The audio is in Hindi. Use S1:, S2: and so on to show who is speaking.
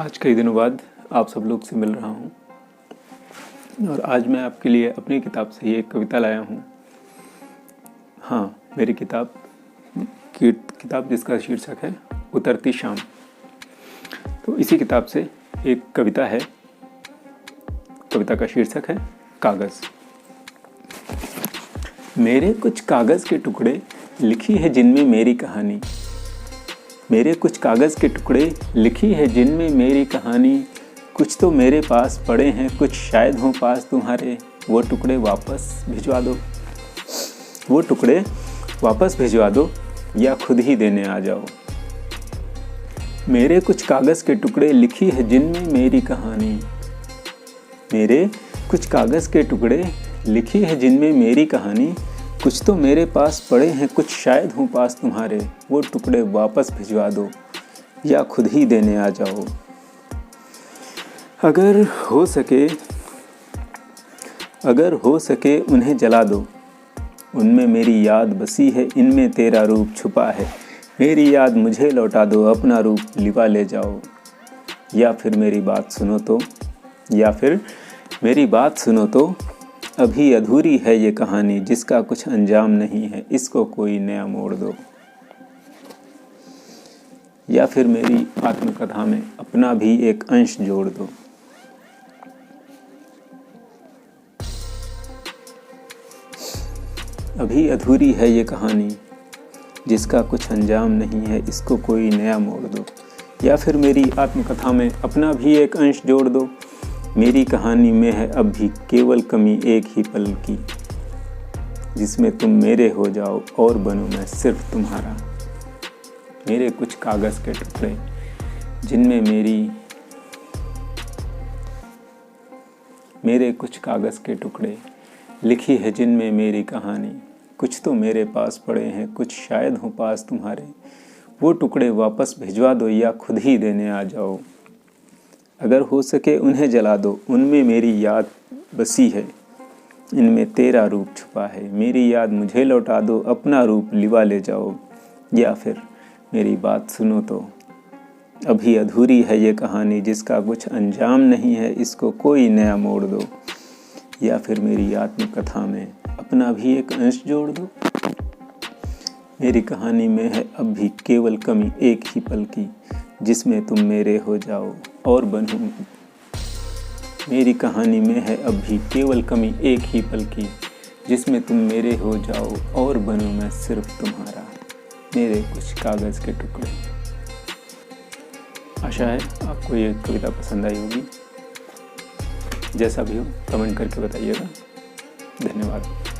S1: आज कई दिनों बाद आप सब लोग से मिल रहा हूँ और आज मैं आपके लिए अपनी किताब से ही एक कविता लाया हूँ। हाँ, मेरी किताब जिसका शीर्षक है उतरती शाम। तो इसी किताब से एक कविता है। कविता का शीर्षक है कागज़। मेरे कुछ कागज़ के टुकड़े लिखी है जिनमें मेरी कहानी। मेरे कुछ कागज़ के टुकड़े लिखी है जिनमें मेरी कहानी। कुछ तो मेरे पास पड़े हैं, कुछ शायद हों पास तुम्हारे। वो टुकड़े वापस भिजवा दो, वो टुकड़े वापस भिजवा दो या खुद ही देने आ जाओ। मेरे कुछ कागज़ के टुकड़े लिखी है जिनमें मेरी कहानी। मेरे कुछ कागज़ के टुकड़े लिखी है जिनमें मेरी कहानी। कुछ तो मेरे पास पड़े हैं, कुछ शायद हों पास तुम्हारे। वो टुकड़े वापस भिजवा दो या खुद ही देने आ जाओ। अगर हो सके उन्हें जला दो। उनमें मेरी याद बसी है, इनमें तेरा रूप छुपा है। मेरी याद मुझे लौटा दो, अपना रूप लिवा ले जाओ। या फिर मेरी बात सुनो तो अभी अधूरी है ये कहानी, जिसका कुछ अंजाम नहीं है, इसको कोई नया मोड़ दो। या फिर मेरी आत्मकथा में अपना भी एक अंश जोड़ दो। अभी अधूरी है ये कहानी, जिसका कुछ अंजाम नहीं है, इसको कोई नया मोड़ दो। या फिर मेरी आत्मकथा में अपना भी एक अंश जोड़ दो। मेरी कहानी में है अब भी केवल कमी एक ही पल की, जिसमें तुम मेरे हो जाओ और बनूं मैं सिर्फ तुम्हारा। मेरे कुछ कागज़ के टुकड़े जिनमें मेरे कुछ कागज़ के टुकड़े लिखी है जिनमें मेरी कहानी। कुछ तो मेरे पास पड़े हैं, कुछ शायद हों पास तुम्हारे। वो टुकड़े वापस भिजवा दो या खुद ही देने आ जाओ। अगर हो सके उन्हें जला दो। उनमें मेरी याद बसी है, इनमें तेरा रूप छुपा है। मेरी याद मुझे लौटा दो, अपना रूप लिवा ले जाओ। या फिर मेरी बात सुनो तो अभी अधूरी है ये कहानी, जिसका कुछ अंजाम नहीं है, इसको कोई नया मोड़ दो। या फिर मेरी आत्मकथा में अपना भी एक अंश जोड़ दो। मेरी कहानी में है अब भी केवल कमी एक ही पल की, जिसमें तुम मेरे हो जाओ और बनूं। मेरी कहानी में है अब भी केवल कमी एक ही पल की, जिसमें तुम मेरे हो जाओ और बनूं मैं सिर्फ तुम्हारा। मेरे कुछ कागज़ के टुकड़े। आशा है आपको ये कविता पसंद आई होगी। जैसा भी हो कमेंट करके बताइएगा। धन्यवाद।